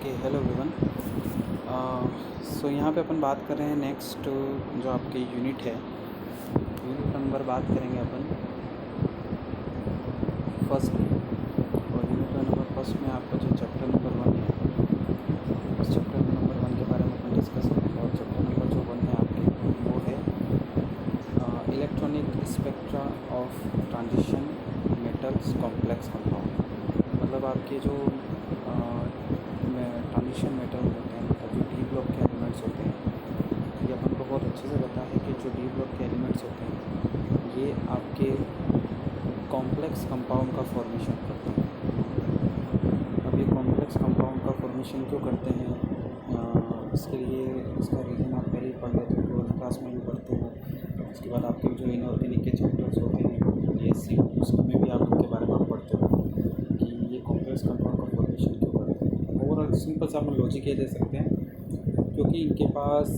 Okay hello everyone. सो यहाँ पे अपन बात कर रहे हैं नेक्स्ट जो आपके यूनिट है, यूनिट नंबर बात करेंगे अपन फर्स्ट में। और यूनिट नंबर फर्स्ट में आपका जो चैप्टर नंबर 1 है, उस चैप्टर नंबर 1 के बारे में अपन डिस्कस करेंगे। और चैप्टर नंबर जो 1 है आपके, वो है electronic spectra of transition metals complex compound. मतलब आपके जो ट्रांजिशन मेटल होते हैं, मतलब जो डी ब्लॉक के एलिमेंट्स होते हैं, ये अपन को बहुत अच्छे से पता है कि जो डी ब्लॉक के एलिमेंट्स होते हैं ये आपके कॉम्प्लेक्स कंपाउंड का फॉर्मेशन करते हैं। अब ये कॉम्प्लेक्स कंपाउंड का फॉर्मेशन क्यों करते हैं, इसके लिए इसका रीज़न आप पहले ही पढ़ लेते हो, ट्वेल्थ क्लास में भी पढ़ते हो। उसके बाद आपके जो इनऑर्गेनिक के चैप्टर्स होते हैं BSc, उसमें भी आप उनके बारे में आप पढ़ते हो कि ये कॉम्प्लेक्स कंपाउंड का फॉर्मेशन क्यों करते हैं। ओवरऑल सिंपल सा हम लॉजिक ये दे सकते हैं, क्योंकि इनके पास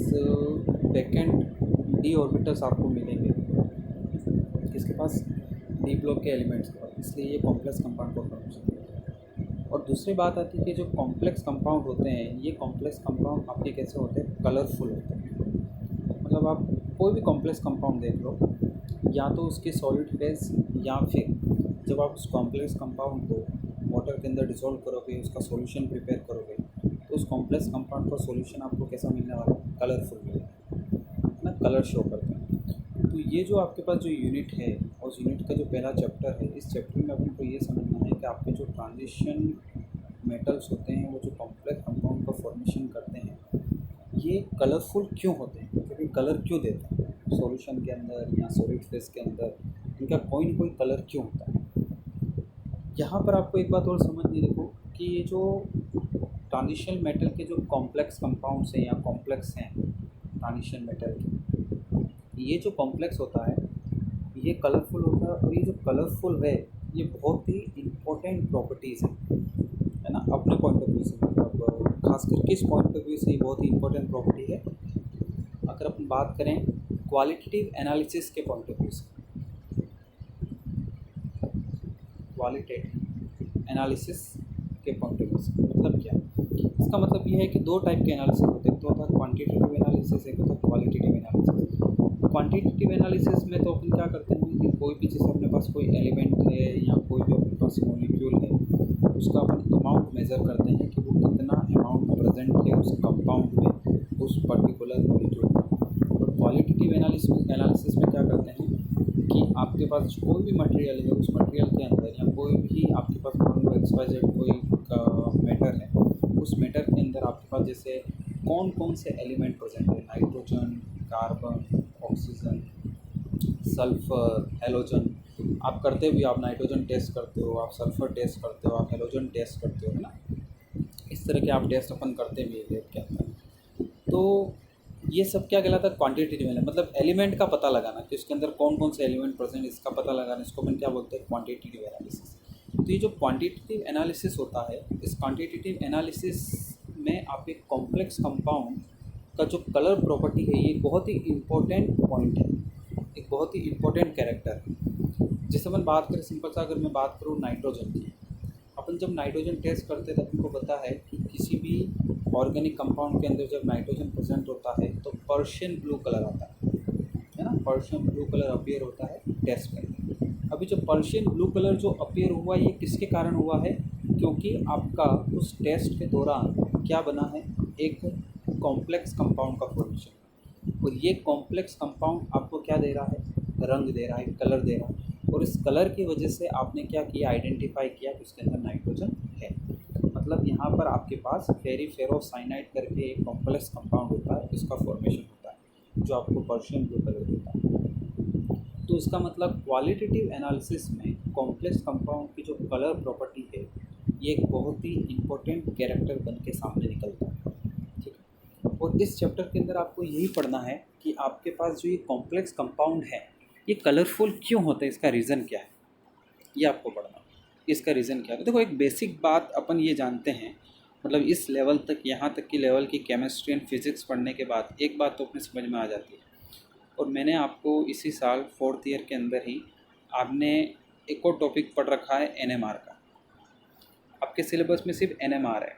वैकेंट डी ऑर्बिटल्स आपको मिलेंगे, इसके पास डी ब्लॉक के एलिमेंट्स के पास, इसलिए ये कॉम्प्लेक्स कंपाउंड का फॉर्मेशन करते हैं। और दूसरी बात आती है कि जो कॉम्प्लेक्स कंपाउंड होते हैं, ये कॉम्प्लेक्स कंपाउंड आपके कैसे होते हैं, कलरफुल होते हैं। मतलब आप कोई भी कॉम्प्लेक्स कंपाउंड देख लो, या तो उसके सॉलिड फेज, या फिर जब आप उस कॉम्प्लेक्स कंपाउंड को वाटर के अंदर डिसॉल्व करोगे, उसका सॉल्यूशन प्रिपेयर करोगे, तो उस कॉम्प्लेक्स कंपाउंड का सॉल्यूशन आपको कैसा मिलने वाला है, कलरफुल मिलेगा ना, कलर शो करते हैं। तो ये जो आपके पास जो यूनिट है, उस यूनिट का जो पहला चैप्टर है, इस चैप्टर में अपन को ये समझना है कि आपके जो ट्रांजिशन मेटल्स होते हैं, वो जो कॉम्प्लेक्स कंपाउंड का फॉर्मेशन करते हैं, ये कलरफुल क्यों होते हैं, क्योंकि कलर क्यों देते हैं सॉल्यूशन के अंदर या सॉलिड फेज के अंदर, इनका कोई ना कोई कलर क्यों होता है। यहाँ पर आपको एक बात और समझनी, देखो कि ये जो ट्रांजिशन मेटल के जो कॉम्प्लेक्स कंपाउंड्स हैं या कॉम्प्लेक्स हैं ट्रांजिशन मेटल के, ये जो कॉम्प्लेक्स होता है ये कलरफुल होता है। और ये जो कलरफुल है, ये बहुत ही इम्पोर्टेंट प्रॉपर्टीज़ है ना, अपने पॉइंट ऑफ व्यू से, मतलब खास करके इस पॉइंट ऑफ व्यू से ये बहुत ही इम्पोर्टेंट प्रॉपर्टी है। अगर अपन बात करें क्वालिटेटिव एनालिसिस के पॉइंट ऑफ व्यू से, क्वालिटेटिव एनालिसिस के पॉइंट ऑफ व्यू से मतलब क्या, इसका मतलब ये है कि दो टाइप के एनालिसिस होते हैं, एक तो होता है क्वांटिटेटिव एनालिसिस, एक होता है क्वालिटेटिव एनालिसिस। क्वांटिटेटिव एनालिसिस में तो अपन क्या करते हैं कि कोई भी चीज़ अपने पास कोई एलिमेंट है या कोई भी अपने पास मॉलिक्यूल है, उसका अपन अमाउंट मेज़र करते हैं कि वो कितना अमाउंट प्रेजेंट है उस कंपाउंड में, उस पर्टिकुलर मॉलिक्यूल का। और क्वालिटेटिव एनालिसिस में क्या करते हैं कि आपके पास कोई भी मटेरियल है, उस मटेरियल के अंदर या कोई भी आपके पास मान लो XYZ कोई मैटर है, उस मैटर के अंदर आपके पास जैसे कौन कौन से एलिमेंट प्रेजेंट है, nitrogen, carbon, oxygen, sulphur, halogen. आप करते भी, आप नाइट्रोजन टेस्ट करते हो, आप सल्फर टेस्ट करते हो, आप हेलोजन टेस्ट करते हो, है ना। इस तरह के आप टेस्ट अपन करते भी है लैब के अंदर। तो ये सब क्या कहलाता है, क्वांटिटेटिव एनालिसिस, मतलब एलिमेंट का पता लगाना कि उसके अंदर कौन कौन से एलिमेंट प्रेजेंट, इसका पता लगाना, इसको अपन क्या बोलते हैं, क्वांटिटेटिव एनालिसिस। तो ये जो क्वांटिटेटिव एनालिसिस होता है, इस क्वांटिटेटिव एनालिसिस में आप एक कॉम्प्लेक्स कंपाउंड का जो कलर प्रॉपर्टी है, ये बहुत ही इम्पोर्टेंट पॉइंट है, एक बहुत ही इम्पोर्टेंट कैरेक्टर है। जैसे अपन बात करें सिंपल सा, अगर मैं बात करूँ नाइट्रोजन की, अपन जब नाइट्रोजन टेस्ट करते हैं तो अपन को पता है कि किसी भी ऑर्गेनिक कंपाउंड के अंदर जब नाइट्रोजन प्रेजेंट होता है तो पर्शियन ब्लू कलर आता है ना, पर्शियन ब्लू कलर अपीयर होता है टेस्ट में। अभी जो पर्शियन ब्लू कलर जो अपीयर हुआ, ये किसके कारण हुआ है, क्योंकि आपका उस टेस्ट के दौरान क्या बना है, एक कॉम्प्लेक्स कंपाउंड का फॉर्मेशन। और ये कॉम्प्लेक्स कंपाउंड आपको क्या दे रहा है, रंग दे रहा है, कलर दे रहा है। और इस कलर की वजह से आपने क्या किया, आइडेंटिफाई किया कि उसके अंदर नाइट्रोजन है। मतलब यहाँ पर आपके पास फेरिफेरोसाइनाइड करके एक कॉम्प्लेक्स कंपाउंड होता है, इसका फॉर्मेशन होता है जो आपको पर्शियन ब्लू कलर देता है। तो इसका मतलब क्वालिटेटिव एनालिसिस में कॉम्प्लेक्स कंपाउंड की जो कलर प्रॉपर्टी है, ये एक बहुत ही इम्पोर्टेंट कैरेक्टर बन के सामने निकलता है, ठीक है। और इस चैप्टर के अंदर आपको यही पढ़ना है कि आपके पास जो ये कॉम्प्लेक्स कंपाउंड है, ये कलरफुल क्यों होते हैं, इसका रीज़न क्या है, ये आपको पढ़ना है। इसका रीज़न क्या है, तो देखो एक बेसिक बात अपन ये जानते हैं, मतलब इस लेवल तक, यहाँ तक की लेवल की केमिस्ट्री एंड फिज़िक्स पढ़ने के बाद एक बात तो अपने समझ में आ जाती है। और मैंने आपको इसी साल 4th ईयर के अंदर ही आपने एक और टॉपिक पढ़ रखा है NMR का, आपके सिलेबस में सिर्फ NMR है,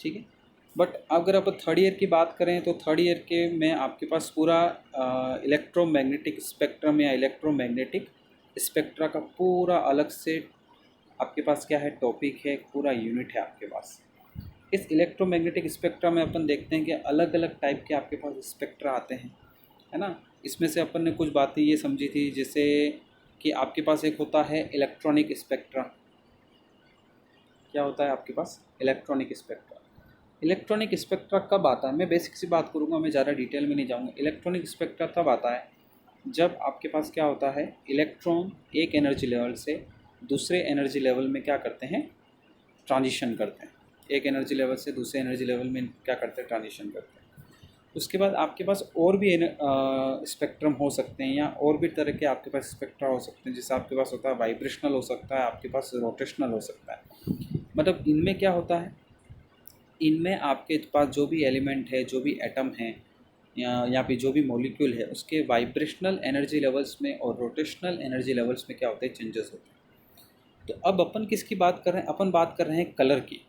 ठीक है। बट अगर अपन थर्ड ईयर की बात करें तो थर्ड ईयर के में आपके पास पूरा इलेक्ट्रोमैग्नेटिक स्पेक्ट्रम या इलेक्ट्रोमैग्नेटिक स्पेक्ट्रा का पूरा अलग से आपके पास क्या है, टॉपिक है, पूरा यूनिट है आपके पास। इस इलेक्ट्रोमैग्नेटिक स्पेक्ट्रा में अपन देखते हैं कि अलग अलग टाइप के आपके पास स्पेक्ट्रा आते हैं, है ना। इसमें से अपन ने कुछ बातें ये समझी थी, जैसे कि आपके पास एक होता है इलेक्ट्रॉनिक स्पेक्ट्रा। क्या होता है आपके पास? Electronic spectra. इलेक्ट्रॉनिक स्पेक्ट्रा कब आता है? मैं बेसिक सी बात करूँगा, मैं ज़्यादा डिटेल में नहीं जाऊँगा। इलेक्ट्रॉनिक स्पेक्ट्रा तब आता है जब आपके पास क्या होता है, इलेक्ट्रॉन एक एनर्जी लेवल से दूसरे एनर्जी लेवल में क्या करते हैं, ट्रांजिशन करते हैं। एक एनर्जी लेवल से दूसरे एनर्जी लेवल में क्या करते हैं, ट्रांजिशन करते हैं। उसके बाद आपके पास और भी स्पेक्ट्रम हो सकते हैं, या और भी तरह के आपके पास स्पेक्ट्रा हो सकते हैं। जैसे आपके पास होता है वाइब्रेशनल हो सकता है, आपके पास रोटेशनल हो सकता है। मतलब इनमें क्या होता है, इनमें आपके पास जो भी एलिमेंट है, जो भी एटम है, या फिर जो भी मॉलिक्यूल है, उसके वाइब्रेशनल एनर्जी लेवल्स में और रोटेशनल एनर्जी लेवल्स में क्या होते हैं, चेंजेस होते हैं। तो अब अपन किसकी बात कर रहे हैं? अपन बात कर रहे हैं कलर की,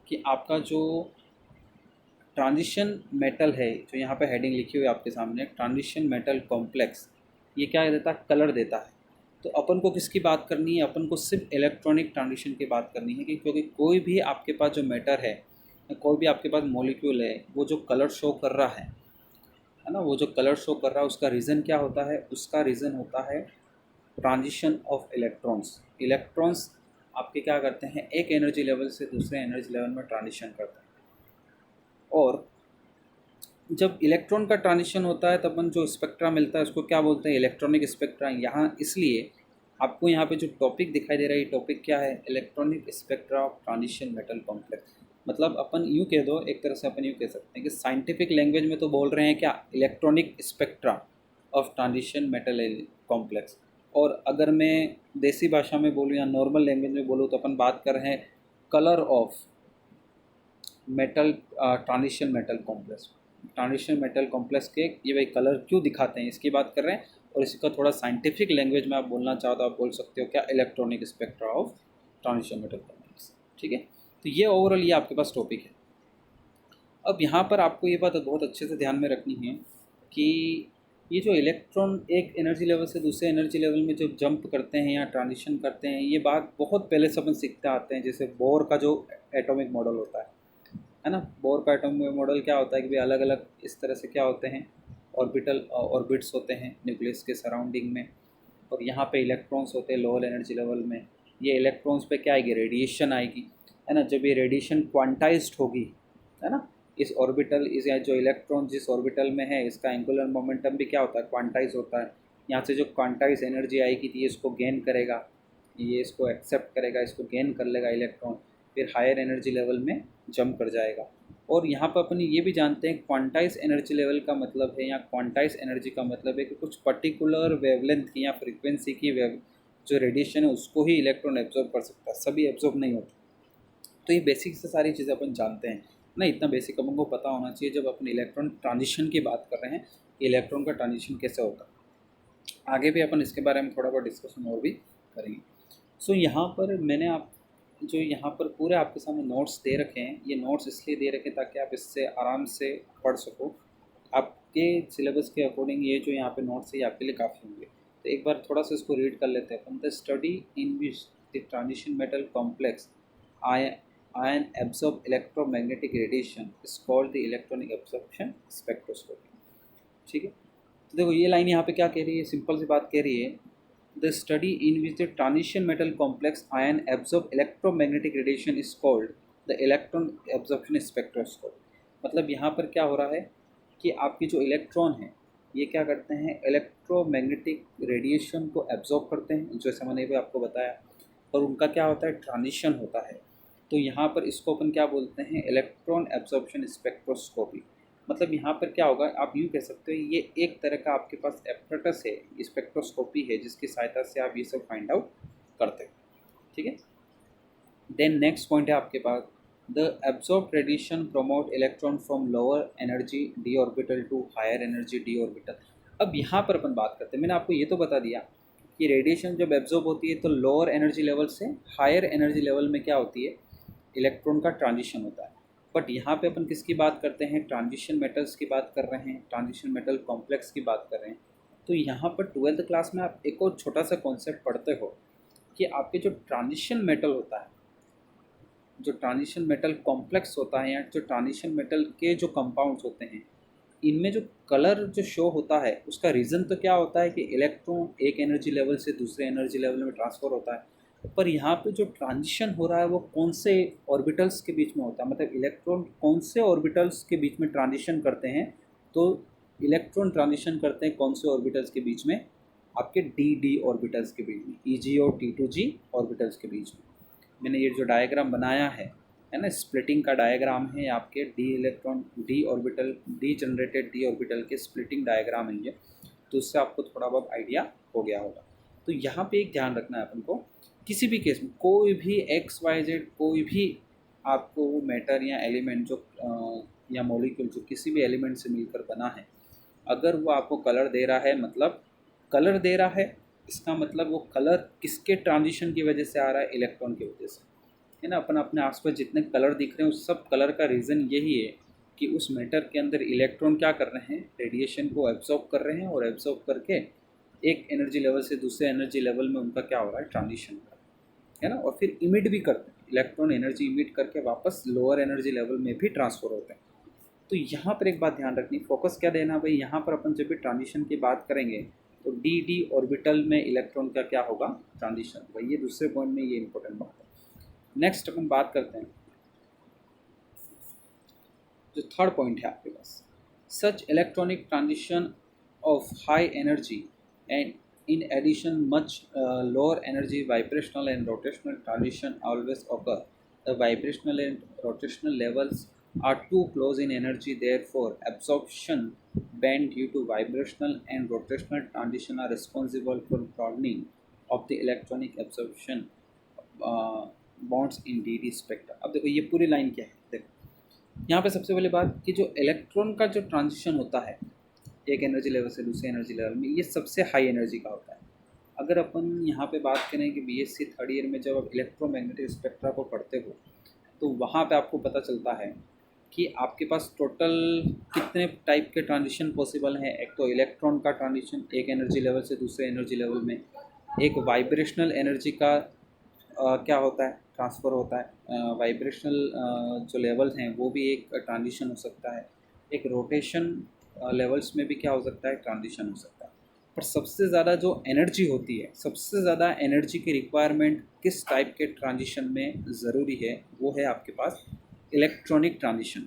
कि आपका जो ट्रांजिशन मेटल है, जो यहाँ पे हेडिंग लिखी हुई है आपके सामने, ट्रांजिशन मेटल कॉम्प्लेक्स, ये क्या देता है, कलर देता है। तो अपन को किसकी बात करनी है? अपन को सिर्फ इलेक्ट्रॉनिक ट्रांजिशन की बात करनी है, कि क्योंकि कोई भी आपके पास जो मैटर है, कोई भी आपके पास मॉलिक्यूल है, वो जो कलर शो कर रहा है ना, वो जो कलर शो कर रहा है, उसका रीज़न क्या होता है? उसका रीज़न होता है ट्रांजिशन ऑफ इलेक्ट्रॉन्स। इलेक्ट्रॉन्स आपके क्या करते हैं, एक एनर्जी लेवल से दूसरे एनर्जी लेवल में ट्रांजिशन करते हैं। और जब इलेक्ट्रॉन का ट्रांजिशन होता है तब अपन जो स्पेक्ट्रा मिलता है उसको क्या बोलते हैं, इलेक्ट्रॉनिक स्पेक्ट्रा। यहाँ इसलिए आपको यहाँ पे जो टॉपिक दिखाई दे रहा है, ये टॉपिक क्या है, electronic spectra of transition metal complex. मतलब अपन यूँ कह दो, एक तरह से अपन यूँ कह सकते हैं कि साइंटिफिक लैंग्वेज में तो बोल रहे हैं क्या, electronic spectra of transition metal complex. और अगर मैं देसी भाषा में बोलूँ या नॉर्मल लैंग्वेज में बोलूँ तो अपन बात कर रहे हैं colour of metal transition metal complex. Transition metal complex के ये भाई कलर क्यों दिखाते हैं, इसकी बात कर रहे हैं। और इसका थोड़ा साइंटिफिक लैंग्वेज में आप बोलना चाहो तो आप बोल सकते हो क्या, electronic spectra of transition metal complex. ठीक है, तो ये ओवरऑल ये आपके पास टॉपिक है। अब यहाँ पर आपको ये बात बहुत अच्छे से ध्यान में रखनी है कि ये जो इलेक्ट्रॉन एक एनर्जी लेवल से दूसरे एनर्जी लेवल में जो जंप करते हैं या ट्रांजिशन करते हैं, ये बात बहुत पहले से अपन सीखते आते हैं। जैसे बोर का जो एटॉमिक मॉडल होता है ना, बोर का एटॉमिक मॉडल क्या होता है कि भाई अलग अलग इस तरह से क्या होते हैं, ऑर्बिट्स होते हैं न्यूक्लियस के सराउंडिंग में। और यहाँ पे इलेक्ट्रॉन्स होते हैं लोअर एनर्जी लेवल में। ये इलेक्ट्रॉन्स पे क्या आएगी, रेडिएशन आएगी, है ना। जब ये रेडिएशन क्वांटाइज्ड होगी, है ना, इस ऑर्बिटल इस जो इलेक्ट्रॉन जिस ऑर्बिटल में है, इसका एंगुलर मोमेंटम भी क्या होता है, क्वांटाइज होता है। यहाँ से जो क्वांटाइज एनर्जी आएगी तो ये इसको गेन करेगा, ये इसको एक्सेप्ट करेगा, इसको गेन कर लेगा इलेक्ट्रॉन, फिर हायर एनर्जी लेवल में जंप कर जाएगा। और यहाँ पर अपन ये भी जानते हैं क्वांटाइज एनर्जी लेवल का मतलब है, या क्वांटाइज एनर्जी का मतलब है कि कुछ पर्टिकुलर वेवलेंथ की या फ्रीक्वेंसी की जो रेडिएशन है उसको ही इलेक्ट्रॉन एब्जॉर्ब कर सकता है, सभी एब्जॉर्ब नहीं होते। तो ये बेसिक से सारी चीज़ें अपन जानते हैं ना, इतना बेसिक अपन को पता होना चाहिए जब अपन इलेक्ट्रॉन ट्रांजिशन की बात कर रहे हैं कि इलेक्ट्रॉन का ट्रांजिशन कैसे होता है। आगे भी अपन इसके बारे में थोड़ा बहुत डिस्कशन और भी करेंगे। सो यहाँ पर मैंने आप जो यहाँ पर पूरे आपके सामने नोट्स दे रखे हैं, ये नोट्स इसलिए दे रखे हैं ताकि आप इससे आराम से पढ़ सको। आपके सिलेबस के अकॉर्डिंग ये जो यहाँ पे नोट्स है ये आपके लिए काफ़ी होंगे। तो एक बार थोड़ा सा इसको रीड कर लेते हैं अपन। The study in which the transition metal complex ion absorb electromagnetic radiation is called the electronic absorption spectroscopy। ठीक है, तो देखो ये लाइन यहाँ पे क्या कह रही है, सिंपल सी बात कह रही है, the study in which the transition metal complex ion absorb electromagnetic radiation is called the electron absorption spectroscopy. मतलब यहाँ पर क्या हो रहा है कि आपके जो इलेक्ट्रॉन हैं ये क्या करते हैं, इलेक्ट्रोमैग्नेटिक रेडिएशन को एब्जॉर्ब करते हैं, जैसे मैंने भी आपको बताया, और उनका क्या होता है, ट्रांजिशन होता है। तो यहाँ पर इसको अपन क्या बोलते हैं, इलेक्ट्रॉन एब्जॉर्प्शन स्पेक्ट्रोस्कोपी। मतलब यहाँ पर क्या होगा, आप यूँ कह सकते हो ये एक तरह का आपके पास एपरेटस है, स्पेक्ट्रोस्कोपी है, जिसकी सहायता से आप ये सब फाइंड आउट करते हैं। ठीक है, देन नेक्स्ट पॉइंट है आपके पास, the absorb radiation promote electron from lower energy d orbital to higher energy d orbital. अब यहाँ पर अपन बात करते हैं, मैंने आपको ये तो बता दिया कि रेडिएशन जब एब्जॉर्ब होती है तो लोअर एनर्जी लेवल से हायर एनर्जी लेवल में क्या होती है, इलेक्ट्रॉन का ट्रांजिशन होता है। बट यहाँ पे अपन किसकी बात करते हैं, ट्रांजिशन मेटल्स की बात कर रहे हैं, ट्रांजिशन मेटल कॉम्प्लेक्स की बात कर रहे हैं। तो यहाँ पर 12th क्लास में आप एक और छोटा सा कॉन्सेप्ट पढ़ते हो कि आपके जो ट्रांजिशन मेटल होता है, जो ट्रांजिशन मेटल कॉम्प्लेक्स होता है या जो ट्रांजिशन मेटल के जो कंपाउंड्स होते हैं, इनमें जो कलर जो शो होता है उसका रीज़न तो क्या होता है कि इलेक्ट्रॉन एक एनर्जी लेवल से दूसरे एनर्जी लेवल में ट्रांसफ़र होता है। पर यहाँ पे जो ट्रांजिशन हो रहा है वो कौन से ऑर्बिटल्स के बीच में होता है, मतलब इलेक्ट्रॉन कौन से ऑर्बिटल्स के बीच में ट्रांजिशन करते हैं। तो इलेक्ट्रॉन ट्रांजिशन करते हैं कौन से ऑर्बिटल्स के बीच में, आपके डी ऑर्बिटल्स के बीच में, Eg और T2G ऑर्बिटल्स के बीच में। मैंने ये जो डायग्राम बनाया है ना, स्प्लिटिंग का डायग्राम है आपके D orbital, D generated D orbital के स्प्लिटिंग डायग्राम है ये। तो उससे आपको थोड़ा बहुत आइडिया हो गया होगा। तो यहाँ पे एक ध्यान रखना है अपन को, किसी भी केस में कोई भी XYZ कोई भी आपको मैटर या एलिमेंट जो या मॉलिक्यूल जो किसी भी एलिमेंट से मिलकर बना है, अगर वो आपको कलर दे रहा है, मतलब कलर दे रहा है, इसका मतलब वो कलर किसके ट्रांजिशन की वजह से आ रहा है, इलेक्ट्रॉन की वजह से, है ना। अपन अपने आसपास जितने कलर दिख रहे हैं उस सब कलर का रीज़न यही है कि उस मैटर के अंदर इलेक्ट्रॉन क्या कर रहे हैं, रेडिएशन को एब्जॉर्ब कर रहे हैं, और एब्जॉर्ब करके एक एनर्जी लेवल से दूसरे एनर्जी लेवल में उनका क्या हो रहा है, ट्रांजिशन हो रहा है ना। और फिर इमिट भी करते हैं, इलेक्ट्रॉन एनर्जी इमिट करके वापस लोअर एनर्जी लेवल में भी ट्रांसफ़र होते हैं। तो यहाँ पर एक बात ध्यान रखनी, फोकस क्या देना भाई, यहाँ पर अपन जब भी ट्रांजिशन की बात करेंगे तो डी ऑर्बिटल में इलेक्ट्रॉन का क्या होगा, ट्रांजिशन होगा। ये दूसरे पॉइंट में ये इंपॉर्टेंट बात है। नेक्स्ट अपन बात करते हैं, जो थर्ड पॉइंट है आपके पास, such electronic transition of high energy and in addition much lower energy vibrational and rotational transition always occur. The vibrational and rotational levels are too close in energy, therefore absorption band due to vibrational and rotational transition are responsible for broadening of the electronic absorption bonds in dd spectra। अब देखो ये पूरी line क्या है, देखो यहाँ पे सबसे पहले बात कि जो इलेक्ट्रॉन का जो ट्रांजिशन होता है एक एनर्जी लेवल से दूसरे एनर्जी लेवल में, ये सबसे हाई एनर्जी का होता है। अगर अपन यहाँ पे बात करें कि बीएससी थर्ड ईयर में जब आप इलेक्ट्रोमैग्नेटिक स्पेक्ट्रा को पढ़ते हो तो वहाँ पे आपको पता चलता है कि आपके पास टोटल कितने टाइप के ट्रांजिशन पॉसिबल हैं। एक तो इलेक्ट्रॉन का ट्रांजिशन एक एनर्जी लेवल से दूसरे एनर्जी लेवल में, एक वाइब्रेशनल एनर्जी का क्या होता है, ट्रांसफ़र होता है, वाइब्रेशनल जो लेवल्स हैं वो भी एक ट्रांजिशन हो सकता है, एक रोटेशन लेवल्स में भी क्या हो सकता है, ट्रांजिशन हो सकता है। पर सबसे ज़्यादा जो एनर्जी होती है, सबसे ज़्यादा एनर्जी की रिक्वायरमेंट किस टाइप के ट्रांजिशन में ज़रूरी है, वो है आपके पास इलेक्ट्रॉनिक ट्रांजिशन।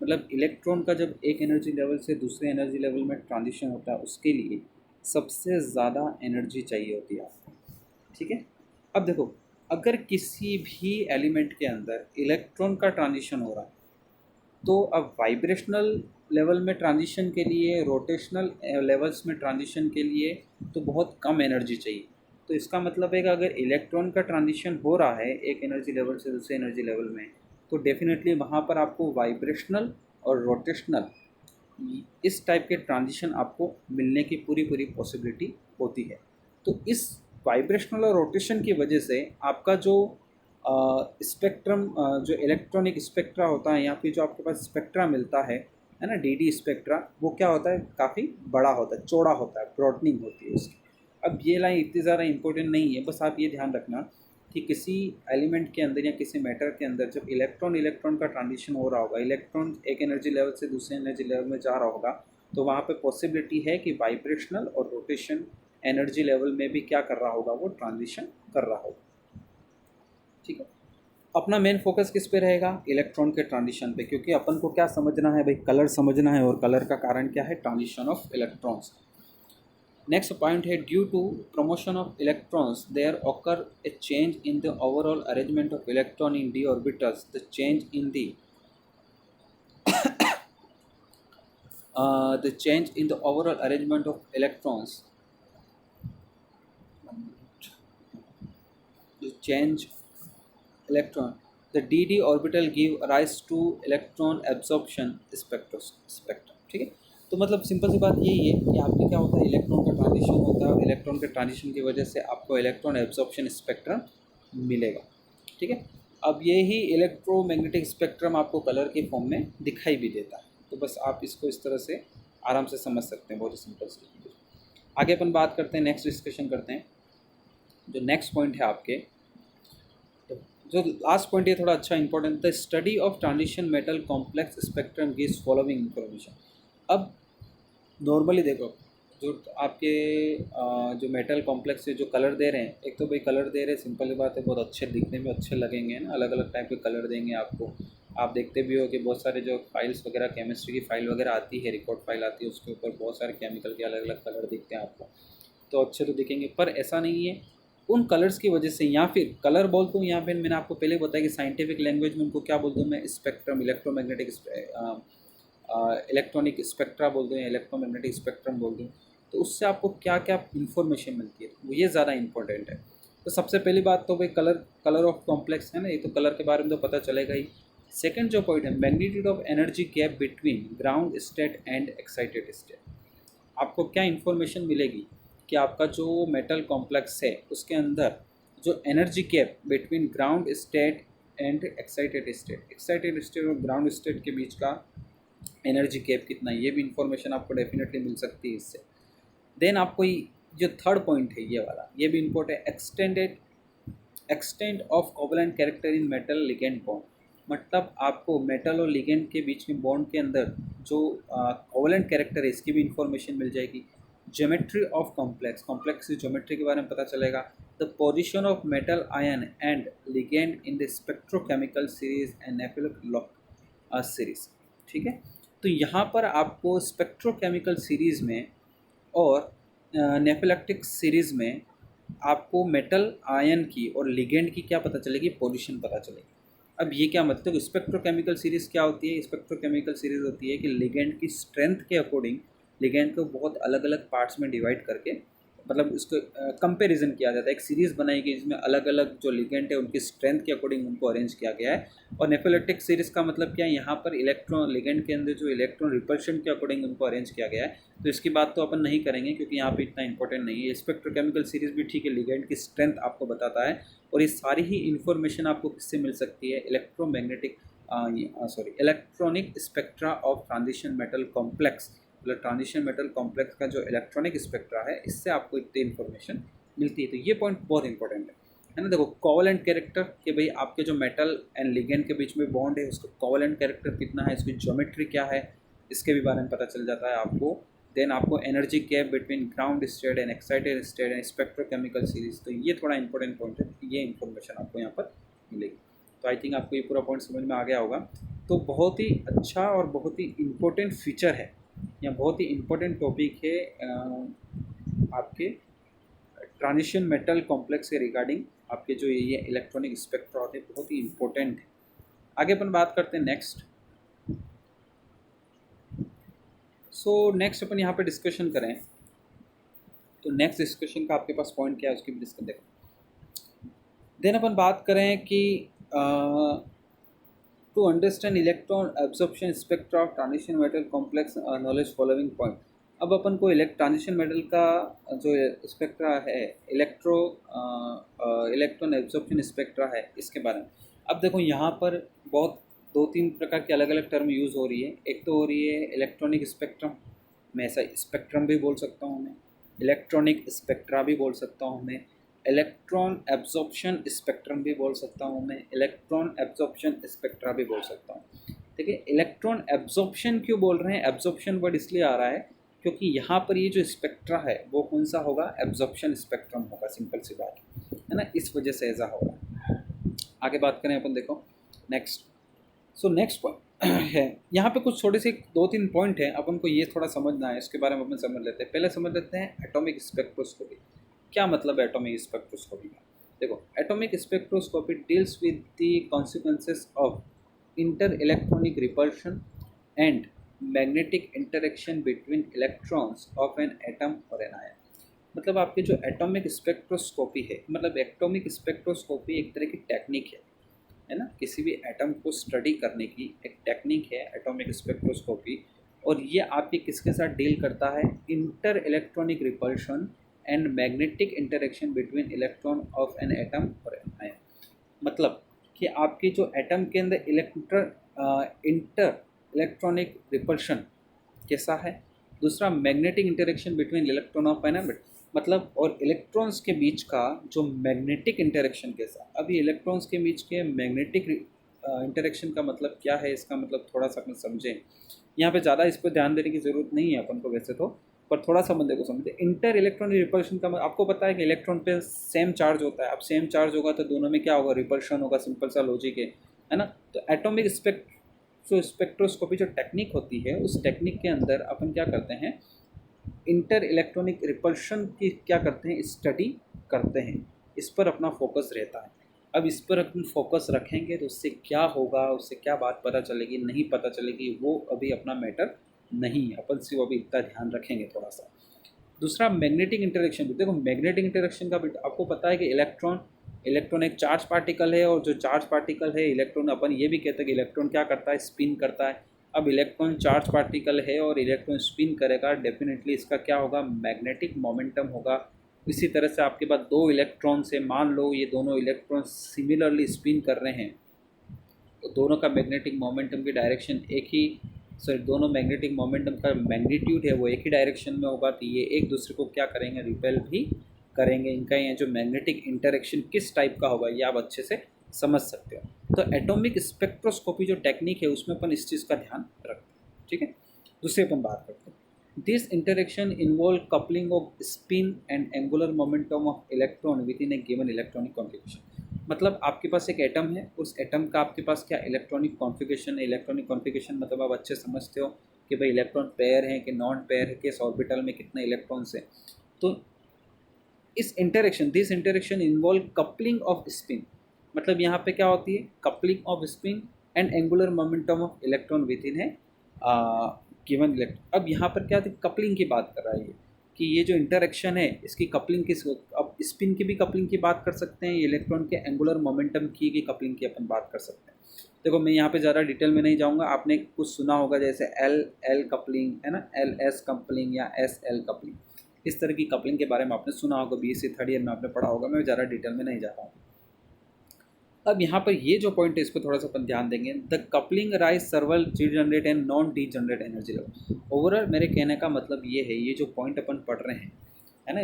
मतलब इलेक्ट्रॉन का जब एक एनर्जी लेवल से दूसरे एनर्जी लेवल में ट्रांजिशन होता है उसके लिए सबसे ज़्यादा एनर्जी चाहिए होती है आपको, ठीक है। अब देखो, अगर किसी भी एलिमेंट के अंदर इलेक्ट्रॉन का ट्रांजिशन हो रहा है तो अब वाइब्रेशनल लेवल में ट्रांजिशन के लिए, रोटेशनल लेवल्स में ट्रांजिशन के लिए तो बहुत कम एनर्जी चाहिए। तो इसका मतलब है कि अगर इलेक्ट्रॉन का ट्रांजिशन हो रहा है एक एनर्जी लेवल से दूसरे एनर्जी लेवल में तो डेफिनेटली वहाँ पर आपको वाइब्रेशनल और रोटेशनल इस टाइप के ट्रांजिशन आपको मिलने की पूरी पॉसिबिलिटी होती है। तो इस वाइब्रेशनल और रोटेशन की वजह से आपका जो स्पेक्ट्रम जो इलेक्ट्रॉनिक स्पेक्ट्रा होता है या फिर जो आपके पास स्पेक्ट्रा मिलता है ना, डी स्पेक्ट्रा, वो क्या होता है, काफ़ी बड़ा होता है, चौड़ा होता है, ब्रॉडनिंग होती है उसकी। अब ये लाइन इतनी ज़्यादा इंपॉर्टेंट नहीं है, बस आप ये ध्यान रखना कि किसी एलिमेंट के अंदर या किसी मैटर के अंदर जब इलेक्ट्रॉन का ट्रांजिशन हो रहा होगा, इलेक्ट्रॉन एक एनर्जी लेवल से दूसरे एनर्जी लेवल में जा रहा होगा, तो वहाँ पे पॉसिबिलिटी है कि वाइब्रेशनल और रोटेशन एनर्जी लेवल में भी क्या कर रहा होगा, वो ट्रांजिशन कर रहा होगा, ठीक है। अपना मेन फोकस किस पे रहेगा, इलेक्ट्रॉन के ट्रांजिशन पे, क्योंकि अपन को क्या समझना है भाई, कलर समझना है, और कलर का कारण क्या है, transition of electrons. Next point है, due to promotion of electrons there occur a change in the overall arrangement of electron in d orbitals. The change in the overall arrangement of electrons, the change electron, the dd orbital give rise to electron absorption spectrum, ठीक है। तो मतलब simple सी बात यही है कि आपके क्या होता है, इलेक्ट्रॉन का ट्रांजिशन होता है, इलेक्ट्रॉन के ट्रांजिशन की वजह से आपको इलेक्ट्रॉन एब्जॉर्प्शन स्पेक्ट्रम मिलेगा, ठीक है। अब यही इलेक्ट्रोमैग्नेटिक स्पेक्ट्रम आपको कलर के फॉर्म में दिखाई भी देता है। तो बस आप इसको इस तरह से आराम से समझ सकते हैं, बहुत ही सिंपल से। आगे अपन बात करते हैं, नेक्स्ट डिस्कशन करते हैं। जो नेक्स्ट पॉइंट है आपके, तो जो लास्ट पॉइंट है थोड़ा अच्छा इंपॉर्टेंट था, study of transition metal complex spectrum gives following information. अब नॉर्मली देखो, जो आपके जो मेटल कॉम्प्लेक्स से जो कलर दे रहे हैं, एक तो भाई कलर दे रहे हैं, सिंपल सी बात है, बहुत अच्छे दिखने में अच्छे लगेंगे ना, अलग अलग टाइप के कलर देंगे आपको। आप देखते भी हो कि बहुत सारे जो फाइल्स वगैरह, केमिस्ट्री की फाइल वगैरह आती है, रिकॉर्ड फाइल आती है, उसके ऊपर बहुत सारे केमिकल के अलग अलग कलर दिखते हैं आपको, तो अच्छे तो दिखेंगे। पर ऐसा नहीं है, उन कलर्स की वजह से, या फिर कलर बोलता हूँ यहाँ पे, मैंने आपको पहले बताया कि साइंटिफिक लैंग्वेज में उनको क्या बोलता हूँ मैं, स्पेक्ट्रम, इलेक्ट्रोमैग्नेटिक इलेक्ट्रॉनिक स्पेक्ट्रा बोलते हैं, इलेक्ट्रोमैग्नेटिक स्पेक्ट्रम बोलते हैं। तो उससे आपको क्या क्या इन्फॉर्मेशन मिलती है, वो ये ज़्यादा इंपॉर्टेंट है। तो सबसे पहली बात तो भाई कलर ऑफ कॉम्प्लेक्स है ना, ये तो कलर के बारे में तो पता चलेगा ही। सेकंड जो पॉइंट है, magnitude of energy gap between ground state and excited state. आपको क्या इन्फॉर्मेशन मिलेगी कि आपका जो मेटल कॉम्प्लेक्स है उसके अंदर जो energy gap between ground state and excited state और ग्राउंड स्टेट के बीच का एनर्जी गैप कितना है, ये भी इंफॉर्मेशन आपको डेफिनेटली मिल सकती है इससे। देन आपको जो थर्ड पॉइंट है ये वाला, ये भी इम्पोर्टेंट है, extend of covalent character in metal ligand bond. मतलब आपको मेटल और लिगेंड के बीच में बॉन्ड के अंदर जो कोवलेंट कैरेक्टर है, इसकी भी इंफॉर्मेशन मिल जाएगी। ज्योमेट्री ऑफ कॉम्प्लेक्स की ज्योमेट्री के बारे में पता चलेगा। The position of metal ion and ligand in the spectrochemical series and nephelauxetic series. ठीक है, तो यहाँ पर आपको स्पेक्ट्रोकेमिकल सीरीज़ में और नेफिलेक्टिक सीरीज़ में आपको मेटल आयन की और लिगेंड की क्या पता चलेगी, पोजीशन पता चलेगी। अब ये क्या मतलब, स्पेक्ट्रोकेमिकल सीरीज़ क्या होती है? स्पेक्ट्रोकेमिकल सीरीज़ होती है कि लिगेंड की स्ट्रेंथ के अकॉर्डिंग लिगेंड को बहुत अलग अलग पार्ट्स में डिवाइड करके, मतलब उसको कंपैरिजन किया जाता है, एक सीरीज़ बनाई गई जिसमें अलग अलग जो लिगेंड है उनकी स्ट्रेंथ के अकॉर्डिंग उनको अरेंज किया गया है। और नेफिलेक्टिक सीरीज़ का मतलब क्या है, यहाँ पर इलेक्ट्रॉन लिगेंड के अंदर जो इलेक्ट्रॉन रिपल्शन के अकॉर्डिंग उनको अरेंज किया गया है। तो इसकी बात तो अपन नहीं करेंगे क्योंकि यहाँ पे इतना इंपॉर्टेंट नहीं है। स्पेक्ट्रोकेमिकल सीरीज़ भी ठीक है, लिगेंड की स्ट्रेंथ आपको बताता है। और ये सारी ही इन्फॉर्मेशन आपको किससे मिल सकती है, electronic spectra of transition metal complex. मतलब ट्रांजिशन मेटल कॉम्प्लेक्स का जो इलेक्ट्रॉनिक स्पेक्ट्रा है, इससे आपको इतनी इन्फॉर्मेशन मिलती है। तो ये पॉइंट बहुत इंपॉर्टेंट है ना। देखो कोवलेंट कैरेक्टर कि भाई आपके जो मेटल एंड लिगेंड के बीच में बॉन्ड है उसका कोवलेंट कैरेक्टर कितना है, इसकी ज्योमेट्री क्या है, इसके भी बारे में पता चल जाता है आपको। देन आपको energy gap between ground state and excited state and spectrochemical series, तो ये थोड़ा इंपॉर्टेंट पॉइंट है, ये इन्फॉर्मेशन आपको यहाँ पर मिलेगी। तो आई थिंक आपको ये पूरा पॉइंट समझ में आ गया होगा। तो बहुत ही अच्छा और बहुत ही इम्पोर्टेंट फीचर है या बहुत ही इम्पोर्टेंट टॉपिक है आपके ट्रांजिशन मेटल कॉम्प्लेक्स के रिगार्डिंग। आपके जो ये इलेक्ट्रॉनिक स्पेक्ट्रा होते हैं बहुत ही इम्पोर्टेंट है। आगे अपन बात करते हैं नेक्स्ट। नेक्स्ट अपन यहाँ पे डिस्कशन करें, तो नेक्स्ट डिस्कशन का आपके पास पॉइंट क्या है उसकी भी डिस्कशन देखो। देन अपन बात करें कि to understand electron absorption spectra of transition metal complex knowledge following point. अब अपन को ट्रांजिशन मेटल का जो स्पेक्ट्रा है, इलेक्ट्रॉन एब्जॉर्प्शन स्पेक्ट्रा है, इसके बारे में अब देखो यहाँ पर बहुत 2-3 प्रकार की अलग अलग टर्म यूज़ हो रही है। एक तो हो रही है इलेक्ट्रॉनिक स्पेक्ट्रम, मैं ऐसा स्पेक्ट्रम भी बोल सकता हूँ, मैं इलेक्ट्रॉनिक स्पेक्ट्रा भी बोल सकता हूँ, मैं इलेक्ट्रॉन एब्जॉर्प्शन स्पेक्ट्रम भी बोल सकता हूँ, मैं इलेक्ट्रॉन एब्जॉर्प्शन स्पेक्ट्रा भी बोल सकता हूँ। ठीक है, इलेक्ट्रॉन एब्जॉर्प्शन क्यों बोल रहे हैं, एब्जॉर्प्शन वर्ड इसलिए आ रहा है क्योंकि यहाँ पर ये जो स्पेक्ट्रा है वो कौन सा होगा, एब्जॉर्प्शन स्पेक्ट्रम होगा, सिंपल सी बात है ना, इस वजह से ऐसा होगा। आगे बात करें अपन, देखो नेक्स्ट। नेक्स्ट पॉइंट है यहाँ पे कुछ छोटे से 2-3 पॉइंट है, अपन को ये थोड़ा समझना है, इसके बारे में अपन समझ लेते हैं। पहले समझ लेते हैं एटॉमिक स्पेक्ट्रोस्कोपी। क्या मतलब है एटॉमिक स्पेक्ट्रोस्कोपी का? देखो, atomic spectroscopy deals with the consequences of inter electronic repulsion and magnetic interaction between electrons of an atom और एन आयन। मतलब आपके जो एटॉमिक स्पेक्ट्रोस्कोपी है, मतलब एटॉमिक स्पेक्ट्रोस्कोपी एक तरह की टेक्निक है ना, किसी भी एटम को स्टडी करने की एक टेक्निक है एटॉमिक स्पेक्ट्रोस्कोपी। और ये आपके किसके साथ डील करता है, inter electronic repulsion and magnetic interaction between electron of an atom और एन आयन। मतलब कि आपकी जो एटम के अंदर इंटर इलेक्ट्रॉनिक रिपल्शन कैसा है। दूसरा magnetic interaction between electron of an मतलब और इलेक्ट्रॉन्स के बीच का जो मैग्नेटिक इंटरेक्शन कैसा। अभी इलेक्ट्रॉन्स के बीच के मैग्नेटिक इंटरेक्शन का मतलब क्या है, इसका मतलब थोड़ा सा अपन समझें। यहाँ पे ज़्यादा इस पर ध्यान देने की ज़रूरत नहीं है अपन को वैसे तो, पर थोड़ा सा बंदे को समझे। इंटर इलेक्ट्रॉनिक रिपल्शन का आपको पता है कि इलेक्ट्रॉन पे सेम चार्ज होता है। अब सेम चार्ज होगा तो दोनों में क्या होगा, रिपल्शन होगा, सिंपल सा लॉजिक है ना। तो एटॉमिक स्पेक्ट्रोस्कोपी जो टेक्निक होती है, उस टेक्निक के अंदर अपन क्या करते हैं, इंटर इलेक्ट्रॉनिक रिपल्शन की क्या करते हैं, स्टडी करते हैं। इस पर अपना फोकस रहता है। अब इस पर अपन फोकस रखेंगे तो उससे क्या होगा, उससे क्या बात पता चलेगी, नहीं पता चलेगी, वो अभी अपना मैटर नहीं है। अपन सिर्फ अभी इतना ध्यान रखेंगे थोड़ा सा। दूसरा मैग्नेटिक इंटरेक्शन। देखो मैग्नेटिक इंटरेक्शन का आपको पता है कि इलेक्ट्रॉन एक चार्ज पार्टिकल है, और जो चार्ज पार्टिकल है इलेक्ट्रॉन, अपन ये भी कहते हैं कि इलेक्ट्रॉन क्या करता है, स्पिन करता है। अब इलेक्ट्रॉन चार्ज पार्टिकल है और इलेक्ट्रॉन स्पिन करेगा, डेफिनेटली इसका क्या होगा, मैग्नेटिक मोमेंटम होगा। इसी तरह से आपके पास दो इलेक्ट्रॉन से, मान लो ये दोनों इलेक्ट्रॉन सिमिलरली स्पिन कर रहे हैं, तो दोनों का मैग्नेटिक मोमेंटम की डायरेक्शन एक ही, सॉरी दोनों मैग्नेटिक मोमेंटम का मैग्नीट्यूड है वो एक ही डायरेक्शन में होगा, तो ये एक दूसरे को क्या करेंगे, रिपेल भी करेंगे। इनका ये जो मैग्नेटिक इंटरेक्शन किस टाइप का होगा ये आप अच्छे से समझ सकते हो। तो एटॉमिक स्पेक्ट्रोस्कोपी जो टेक्निक है उसमें अपन इस चीज़ का ध्यान रखते हैं, ठीक है। दूसरे अपन बात करते हैं, this interaction involve coupling off spin and angular momentum of electron with in A given electronic configuration. मतलब आपके पास एक एटम है, उस एटम का आपके पास क्या इलेक्ट्रॉनिक कॉन्फ़िगरेशन है। इलेक्ट्रॉनिक कॉन्फ़िगरेशन मतलब आप अच्छे समझते हो कि भाई इलेक्ट्रॉन पेयर है कि नॉन पेयर है, किस ऑर्बिटल में कितने इलेक्ट्रॉन्स हैं। तो इस interaction, this interaction involve coupling off spin, मतलब यहाँ पे क्या होती है, coupling off spin and angular momentum of electron with in है गिवन इलेक्ट्रॉन। अब यहाँ पर क्या थी, कपलिंग की बात कर रहा है ये, कि ये जो इंटरेक्शन है इसकी कपलिंग किस, अब स्पिन की भी कपलिंग की बात कर सकते हैं, इलेक्ट्रॉन के एंगुलर मोमेंटम की कपलिंग की अपन बात कर सकते हैं। देखो मैं यहाँ पे ज़्यादा डिटेल में नहीं जाऊँगा, आपने कुछ सुना होगा जैसे एल एल कपलिंग है ना, एल एस कपलिंग या एस एल कपलिंग, इस तरह की कपलिंग के बारे में आपने सुना होगा, बीएससी थर्ड ईयर में आपने पढ़ा होगा, मैं ज़्यादा डिटेल में नहीं जा रहा हूँ। अब यहाँ पर ये जो पॉइंट है इस पर थोड़ा सा अपन ध्यान देंगे। The coupling rise सर्वल regenerate and non degenerate energy level. Overall मेरे कहने का मतलब ये है, ये जो पॉइंट अपन पढ़ रहे हैं है ना,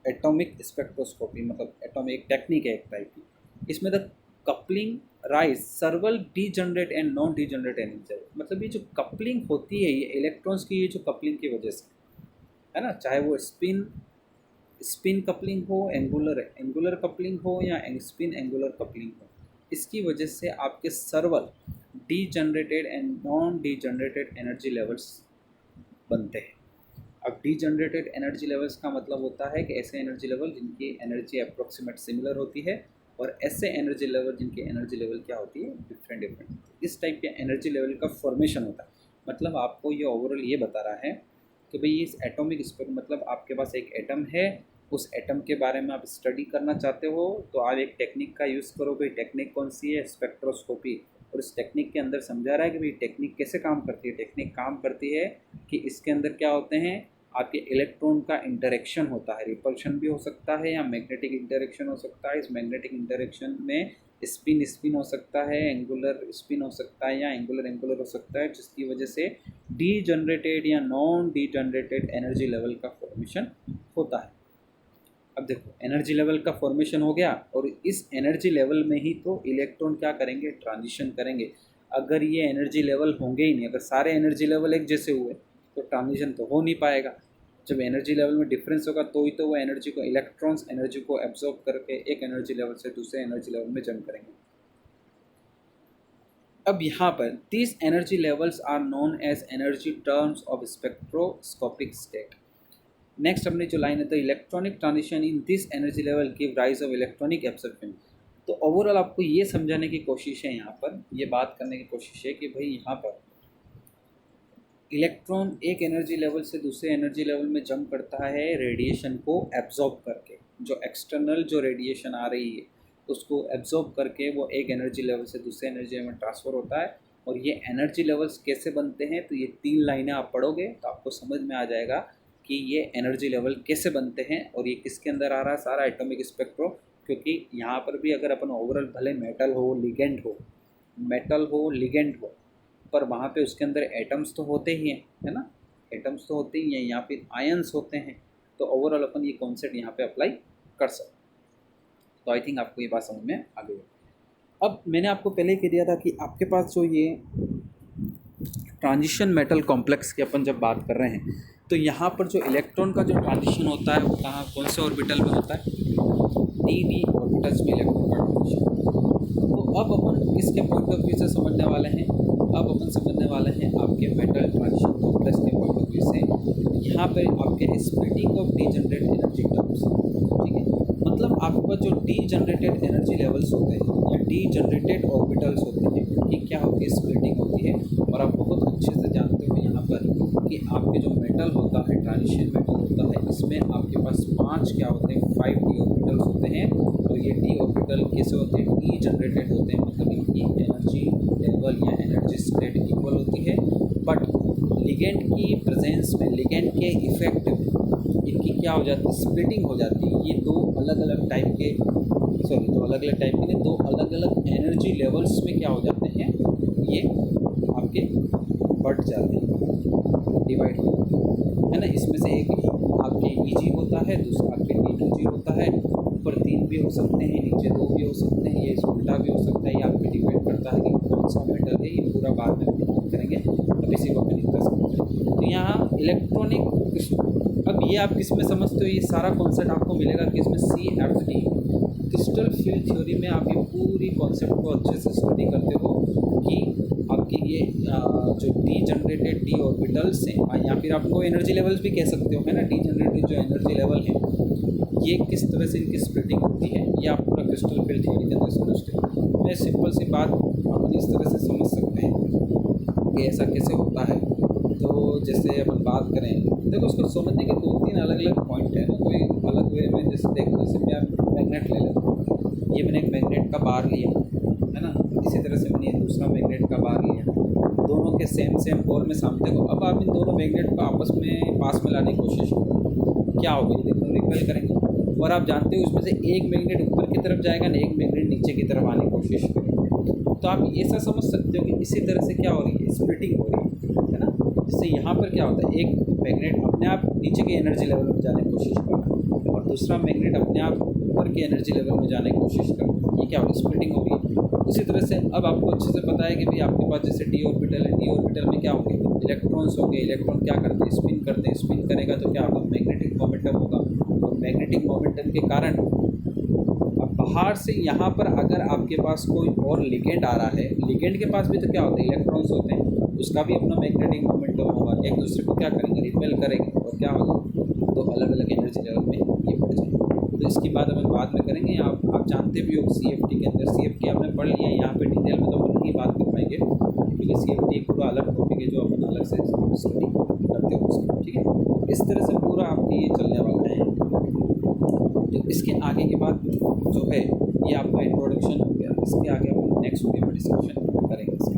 एटॉमिक स्पेक्ट्रोस्कोपी मतलब एटॉमिक टेक्निक है एक टाइप की, इसमें the coupling rise सर्वल degenerate and non degenerate energy level. मतलब ये जो कपलिंग होती है ये इलेक्ट्रॉन्स की, ये जो कपलिंग की वजह से है ना, चाहे वो स्पिन कपलिंग हो, एंगुलर कपलिंग हो या स्पिन एंगुलर कपलिंग हो, इसकी वजह से आपके several degenerated and non degenerated energy levels बनते हैं। अब डीजनरेटेड एनर्जी लेवल्स का मतलब होता है कि ऐसे एनर्जी लेवल जिनकी एनर्जी अप्रोक्सीमेट सिमिलर होती है, और ऐसे एनर्जी लेवल जिनकी एनर्जी लेवल क्या होती है, डिफरेंट। इस टाइप के एनर्जी लेवल का फॉर्मेशन होता है। मतलब आपको ये ओवरऑल ये बता रहा है कि भाई इस एटॉमिक स्पेक्ट्रम, मतलब आपके पास एक एटम है, उस एटम के बारे में आप स्टडी करना चाहते हो तो आप एक टेक्निक का यूज़ करोगे। टेक्निक कौन सी है, स्पेक्ट्रोस्कोपी। और इस टेक्निक के अंदर समझा रहा है कि भाई टेक्निक कैसे काम करती है। टेक्निक काम करती है कि इसके अंदर क्या होते हैं, आपके इलेक्ट्रॉन का इंटरेक्शन होता है, रिपल्शन भी हो सकता है या मैग्नेटिक इंटरेक्शन हो सकता है। इस मैग्नेटिक इंटरेक्शन में स्पिन हो सकता है, एंगुलर स्पिन हो सकता है या एंगुलर हो सकता है, जिसकी वजह से डीजनरेटेड या नॉन डीजनरेटेड एनर्जी लेवल का फॉर्मेशन होता है। अब देखो एनर्जी लेवल का फॉर्मेशन हो गया, और इस एनर्जी लेवल में ही तो इलेक्ट्रॉन क्या करेंगे, ट्रांजिशन करेंगे। अगर ये एनर्जी लेवल होंगे ही नहीं, अगर सारे एनर्जी लेवल एक जैसे हुए तो ट्रांजिशन तो हो नहीं पाएगा। जब एनर्जी लेवल में डिफरेंस होगा तो ही तो वो एनर्जी को, इलेक्ट्रॉन्स एनर्जी को एब्जॉर्ब करके एक एनर्जी लेवल से दूसरे एनर्जी लेवल में जंप करेंगे। अब यहाँ पर these energy levels are known as energy terms of spectroscopic state. Next अपनी जो लाइन है, the electronic transition in this energy level give rise of electronic absorption. तो ओवरऑल आपको ये समझाने की कोशिश है, यहाँ पर ये बात करने की कोशिश है कि भाई यहाँ पर इलेक्ट्रॉन एक एनर्जी लेवल से दूसरे एनर्जी लेवल में जंप करता है रेडिएशन को एब्जॉर्ब करके। जो एक्सटर्नल जो रेडिएशन आ रही है उसको एब्जॉर्ब करके वो एक एनर्जी लेवल से दूसरे एनर्जी लेवल में ट्रांसफ़र होता है। और ये एनर्जी लेवल्स कैसे बनते हैं, तो ये 3 लाइनें आप पढ़ोगे तो आपको समझ में आ जाएगा कि ये एनर्जी लेवल कैसे बनते हैं और ये किसके अंदर आ रहा है, सारा एटॉमिक स्पेक्ट्रो क्योंकि यहाँ पर भी अगर अपन ओवरऑल भले मेटल हो लिगेंड हो, पर वहाँ पे उसके अंदर एटम्स तो होते ही हैं, है ना, एटम्स तो होते ही हैं, यहाँ पे आयंस होते हैं, तो ओवरऑल अपन ये कॉन्सेप्ट यहाँ पे अप्लाई कर सकते। तो आई थिंक आपको ये बात समझ में आ गई। अब मैंने आपको पहले कह दिया था कि आपके पास जो ये ट्रांजिशन मेटल कॉम्प्लेक्स की अपन जब बात कर रहे हैं, तो यहाँ पर जो इलेक्ट्रॉन का जो ट्रांजिशन होता है वो कहाँ, कौन से ऑर्बिटल में होता है, डी ऑर्बिटल्स में इलेक्ट्रॉन का ट्रांजिशन। तो अब अपन किसके पॉइंट ऑफ व्यू से समझने वाले हैं, अब अपन समझने वाले हैं आपके मेटल ट्रांजिशन कॉम्प्लेक्स के पॉइंट ऑफ व्यू से। यहाँ पर आपके splitting of degenerate energy terms, ठीक है, मतलब आपके पास जो डीजनरेटेड एनर्जी लेवल्स होते हैं या डीजनरेटेड ऑर्बिटल्स होते हैं, ये क्या होती है, स्प्लिटिंग होती है। और आप बहुत अच्छे से जानते हो यहाँ पर कि आपके जो मेटल होता है, ट्रांजिशन मेटल होता है, इसमें आपके पास 5 क्या होते हैं, 5 डी ऑर्बिटल्स होते हैं। तो ये डी ऑर्बिटल कैसे होते हैं, डीजनरेटेड होते हैं, मतलब इनकी एनर्जी लेवल या एनर्जी स्टेट इक्वल होती है, बट लिगेंड की प्रेजेंस में, लिगेंड के इफेक्ट में इनकी क्या हो जाती है, स्प्लिटिंग हो जाती है। ये दो अलग अलग टाइप के नहीं, दो अलग अलग एनर्जी लेवल्स में क्या हो जाते हैं, ये आपके बढ़ जाते हैं, डिवाइड हो जाते हैं, है ना। इसमें से एक आपके Eg होता है, दूसरा आपके D2G होता है, ऊपर 3 भी हो सकते हैं, नीचे 2 भी हो सकते हैं, ये उल्टा भी हो सकता है। ये आपके डिपेंड करता है कि कौन सा मेटल है, ये पूरा बाद में हम करेंगे, अब इसी को अपन इतना समझते हैं। तो यहाँ इलेक्ट्रॉनिक, अब ये आप किस में समझते हो, ये सारा कॉन्सेप्ट आपको मिलेगा कि इसमें CFD क्रिस्टल फील्ड थ्योरी में आप ये पूरी कॉन्सेप्ट को अच्छे से स्टडी करते हो कि आपके ये जो डीजनरेटेड डी ऑर्बिटल्स हैं, या फिर आपको एनर्जी लेवल्स भी कह सकते हो, है ना, डीजनरेटेड जो एनर्जी लेवल है, ये किस तरह से इनकी स्प्लिटिंग होती है, ये आप पूरा क्रिस्टल फील्ड थ्योरी के अंदर समझते हो। मैं सिंपल सी बात अपन इस तरह से समझ सकते हैं कि ऐसा कैसे होता है। तो जैसे अपन बात करें, देखो उसको समझने के 2-3 अलग अलग पॉइंट है ना, कोई अलग वे में, जैसे देखो, जैसे मैं मैग्नेट ले लेता हूँ, ये मैंने एक मैग्नेट का बार लिया, है ना, इसी तरह से मैंने दूसरा मैग्नेट का बार लिया, दोनों के सेम पोल में सामने को। अब आप इन दोनों मैग्नेट को आपस में पास में लाने की कोशिश करो, क्या होगा, ये देखो रिपेल करेंगे, और आप जानते हो इसमें से एक मैग्नेट ऊपर की तरफ जाएगा ना, एक मैग्नेट नीचे की तरफ आने की कोशिश करेगा। तो आप ऐसा समझ सकते हो कि इसी तरह से क्या हो रही है, स्प्लिटिंग हो रही है ना। जिससे यहाँ पर क्या होता है, एक मैग्नेट अपने आप नीचे के एनर्जी लेवल में जाने की कोशिश कर रहा है और दूसरा मैग्नेट अपने आप ऊपर के एनर्जी लेवल में जाने की कोशिश कर रहा है, ये क्या हो रही है, स्प्लिटिंग हो रही है। इसी तरह से अब आपको अच्छे से पता है कि भाई आपके पास जैसे डी ऑर्बिटल है, डी ऑर्बिटल में क्या होंगे, इलेक्ट्रॉन्स होंगे, इलेक्ट्रॉन क्या करते हैं, स्पिन करते हैं, स्पिन करेगा तो क्या होगा, मैग्नेटिक मोमेंटम होगा, और मैग्नेटिक मोमेंटम के कारण अब बाहर से यहाँ पर अगर आपके पास कोई और लिगेंड आ रहा है, लिगेंड के पास भी तो क्या होता है, इलेक्ट्रॉन्स होते हैं, उसका भी अपना मैग्नेटिक मोमेंटम होगा, एक दूसरे को क्या करेंगे, रिपेल करेंगे, और क्या होगा, तो अलग अलग एनर्जी लेवल में ये बढ़ जाएंगे। तो इसकी बात अपन बाद में करेंगे। आप जानते भी हो CFD के अंदर, CFD आपने पढ़ लिया है, यहाँ पे डिटेल में तो अपन नहीं बात कर पाएंगे क्योंकि CFD एक पूरा अलग टॉपिक है जो अपन अलग से स्टडी करते हो उसको, ठीक है। इस तरह से पूरा आपके ये चलने वाला है। तो इसके आगे के बाद जो है ये आपका इंट्रोडक्शन हो गया, इसके आगे अपन नेक्स्ट वीडियो में डिस्कशन करेंगे इसके।